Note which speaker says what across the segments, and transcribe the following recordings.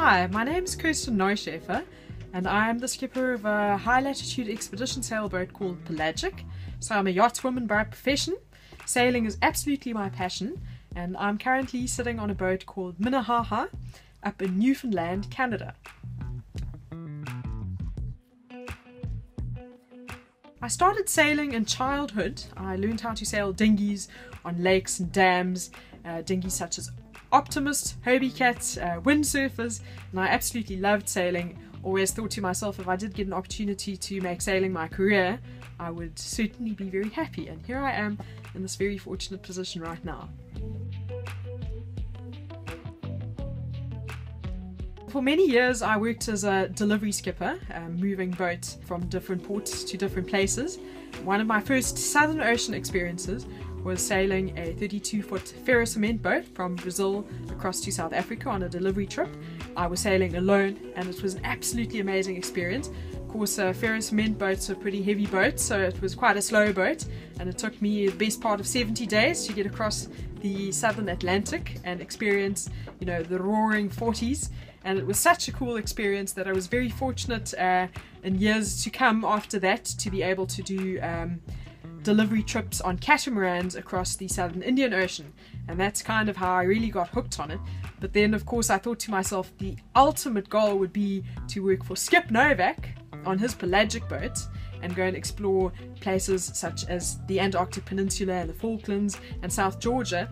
Speaker 1: Hi, my name is Kirsten Neuschäfer and I am the skipper of a high-latitude expedition sailboat called Pelagic. So I'm a yachtswoman by profession. Sailing is absolutely my passion, and I'm currently sitting on a boat called Minnehaha up in Newfoundland, Canada. I started sailing in childhood. I learned how to sail dinghies on lakes and dams, dinghies such as Optimists, Hobie Cats, windsurfers, and I absolutely loved sailing. Always thought to myself, if I did get an opportunity to make sailing my career, I would certainly be very happy, and here I am in this very fortunate position right now. For many years I worked as a delivery skipper, moving boats from different ports to different places. One of my first Southern Ocean experiences was sailing a 32-foot ferrocement boat from Brazil across to South Africa on a delivery trip. I was sailing alone and it was an absolutely amazing experience. Of course, ferrocement boats are pretty heavy boats, so it was quite a slow boat, and it took me the best part of 70 days to get across the southern Atlantic and experience, the roaring 40s. And it was such a cool experience that I was very fortunate in years to come after that to be able to do delivery trips on catamarans across the southern Indian Ocean, and that's kind of how I really got hooked on it. But then of course I thought to myself the ultimate goal would be to work for Skip Novak on his pelagic boat and go and explore places such as the Antarctic Peninsula and the Falklands and South Georgia,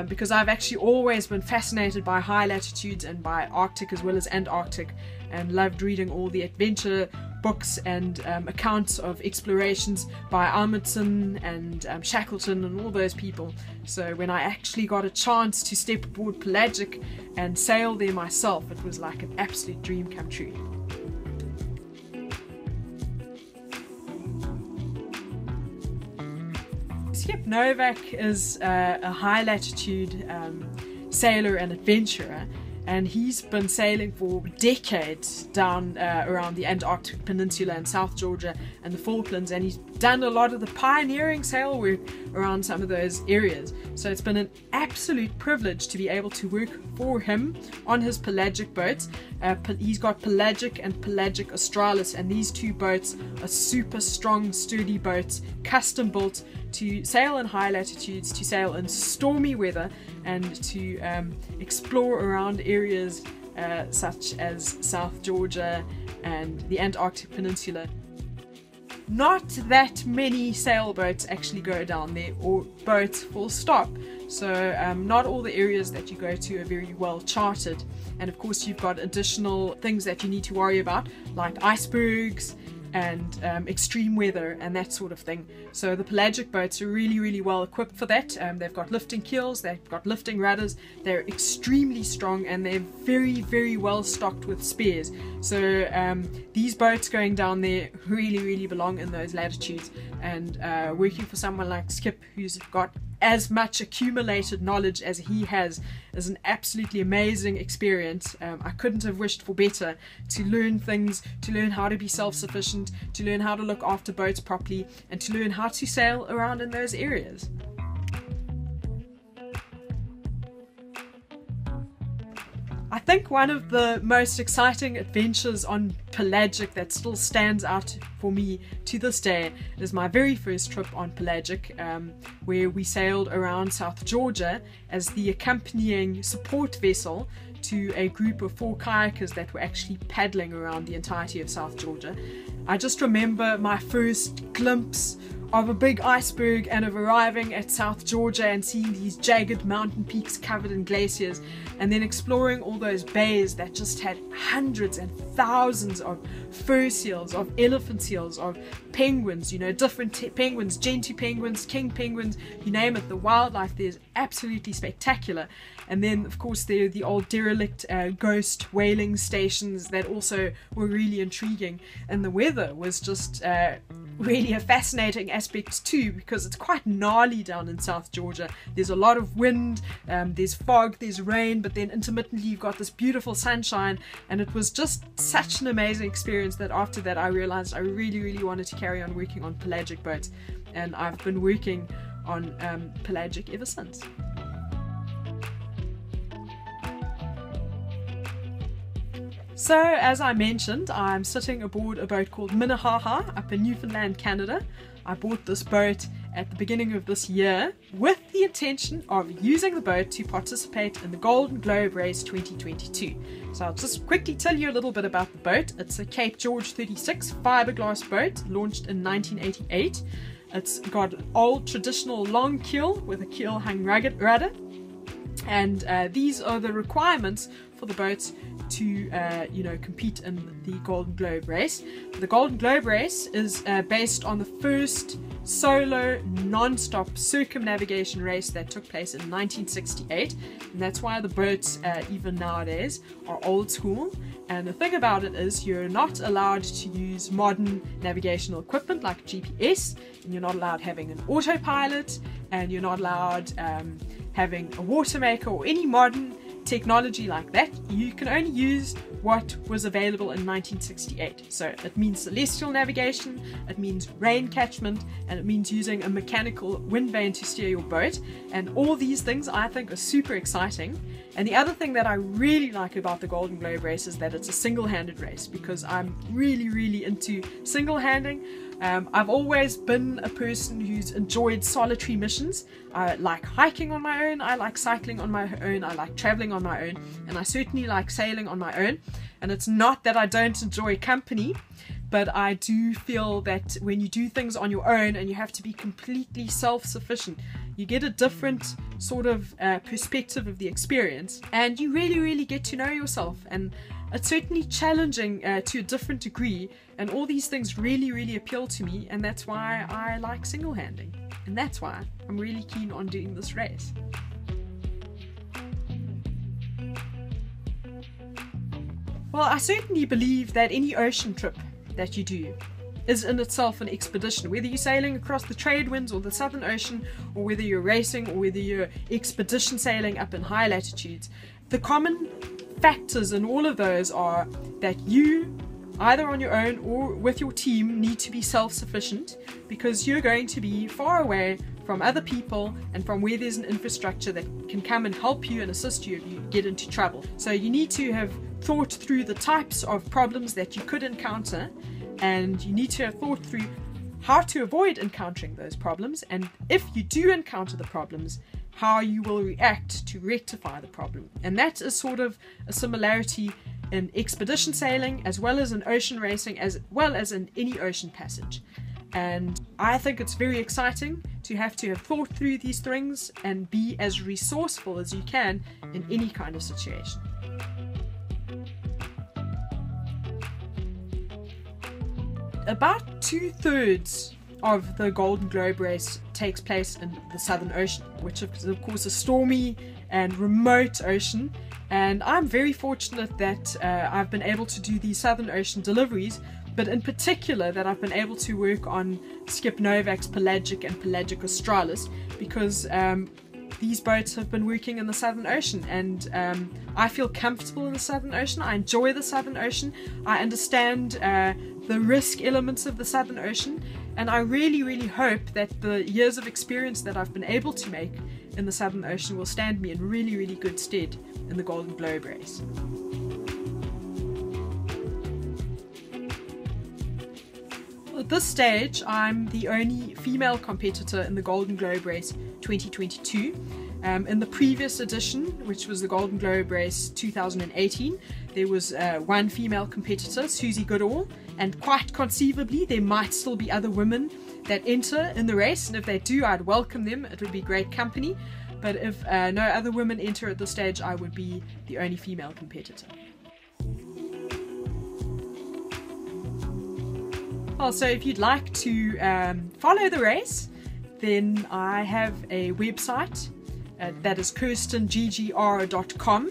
Speaker 1: because I've actually always been fascinated by high latitudes and by Arctic as well as Antarctic, and loved reading all the adventure books and accounts of explorations by Amundsen and Shackleton and all those people. So when I actually got a chance to step aboard Pelagic and sail there myself, it was like an absolute dream come true. Skip Novak is a high latitude sailor and adventurer, and he's been sailing for decades down around the Antarctic Peninsula and South Georgia and the Falklands, and he's done a lot of the pioneering sail work around some of those areas. So it's been an absolute privilege to be able to work for him on his pelagic boats. He's got Pelagic and Pelagic Australis, and these two boats are super strong, sturdy boats, custom built to sail in high latitudes, to sail in stormy weather, and to explore around areas such as South Georgia and the Antarctic Peninsula. Not that many sailboats actually go down there, or boats full stop, so not all the areas that you go to are very well charted, and of course you've got additional things that you need to worry about, like icebergs and extreme weather and that sort of thing. So the pelagic boats are really well equipped for that. They've got lifting keels, they've got lifting rudders, they're extremely strong, and they're very well stocked with spares. So these boats going down there really belong in those latitudes, and working for someone like Skip, who's got as much accumulated knowledge as he has, is an absolutely amazing experience. I couldn't have wished for better, to learn things, to learn how to be self-sufficient, to learn how to look after boats properly, and to learn how to sail around in those areas. I think one of the most exciting adventures on Pelagic that still stands out for me to this day is my very first trip on Pelagic, where we sailed around South Georgia as the accompanying support vessel to a group of 4 kayakers that were actually paddling around the entirety of South Georgia. I just remember my first glimpse of a big iceberg and of arriving at South Georgia and seeing these jagged mountain peaks covered in glaciers, and then exploring all those bays that just had hundreds and thousands of fur seals, of elephant seals, of penguins, different penguins, gentoo penguins, king penguins, you name it. The wildlife there is absolutely spectacular. And then of course there are the old derelict ghost whaling stations that also were really intriguing, and the weather was just really a fascinating aspect too, because it's quite gnarly down in South Georgia. There's a lot of wind, there's fog, there's rain, but then intermittently you've got this beautiful sunshine, and it was just such an amazing experience that after that I realized I really wanted to carry on working on pelagic boats, and I've been working on pelagic ever since. So, as I mentioned, I'm sitting aboard a boat called Minnehaha up in Newfoundland, Canada. I bought this boat at the beginning of this year with the intention of using the boat to participate in the Golden Globe Race 2022. So I'll just quickly tell you a little bit about the boat. It's a Cape George 36 fiberglass boat launched in 1988. It's got an old traditional long keel with a keel hung rudder. And these are the requirements for the boats to compete in the Golden Globe Race. The Golden Globe Race is based on the first solo non-stop circumnavigation race that took place in 1968, and that's why the boats even nowadays are old school. And the thing about it is you're not allowed to use modern navigational equipment like GPS, and you're not allowed having an autopilot, and you're not allowed having a water maker or any modern technology like that. You can only use what was available in 1968. So it means celestial navigation, it means rain catchment, and it means using a mechanical wind vane to steer your boat. And all these things I think are super exciting. And the other thing that I really like about the Golden Globe Race is that it's a single-handed race, because I'm really into single-handing. I've always been a person who's enjoyed solitary missions. I like hiking on my own, I like cycling on my own, I like traveling on my own, and I certainly like sailing on my own. And it's not that I don't enjoy company, but I do feel that when you do things on your own and you have to be completely self-sufficient, you get a different sort of perspective of the experience, and you really get to know yourself. And it's certainly challenging to a different degree, and all these things really appeal to me, and that's why I like single-handing, and that's why I'm really keen on doing this race. Well, I certainly believe that any ocean trip that you do is in itself an expedition, whether you're sailing across the trade winds or the Southern Ocean, or whether you're racing, or whether you're expedition sailing up in high latitudes. The common factors in all of those are that you, either on your own or with your team, need to be self-sufficient, because you're going to be far away from other people and from where there's an infrastructure that can come and help you and assist you if you get into trouble. So you need to have thought through the types of problems that you could encounter, and you need to have thought through how to avoid encountering those problems, and if you do encounter the problems, how you will react to rectify the problem. And that is sort of a similarity in expedition sailing as well as in ocean racing, as well as in any ocean passage. And I think it's very exciting to have thought through these things and be as resourceful as you can in any kind of situation. About 2/3 of the Golden Globe Race takes place in the Southern Ocean, which is of course a stormy and remote ocean. And I'm very fortunate that I've been able to do these Southern Ocean deliveries, but in particular that I've been able to work on Skip Novak's Pelagic and Pelagic Australis, because these boats have been working in the Southern Ocean, and I feel comfortable in the Southern Ocean. I enjoy the Southern Ocean. I understand the risk elements of the Southern Ocean, and I really hope that the years of experience that I've been able to make in the Southern Ocean will stand me in really good stead in the Golden Globe Race. At this stage, I'm the only female competitor in the Golden Globe Race 2022. In the previous edition, which was the Golden Globe Race 2018, there was one female competitor, Susie Goodall, and quite conceivably there might still be other women that enter in the race, and if they do, I'd welcome them. It would be great company. But if no other women enter at this stage, I would be the only female competitor. Well, so if you'd like to follow the race, then I have a website that is kirstenggr.com,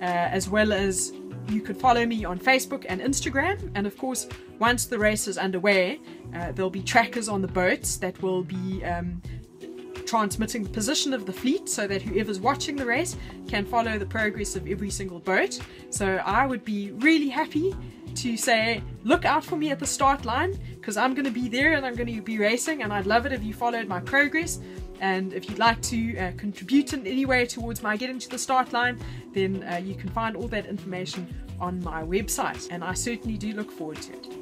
Speaker 1: as well as you could follow me on Facebook and Instagram. And of course, once the race is underway, there'll be trackers on the boats that will be transmitting the position of the fleet, so that whoever's watching the race can follow the progress of every single boat. So I would be really happy to say, look out for me at the start line, because I'm going to be there and I'm going to be racing, and I'd love it if you followed my progress. And if you'd like to contribute in any way towards my getting to the start line, then you can find all that information on my website, and I certainly do look forward to it.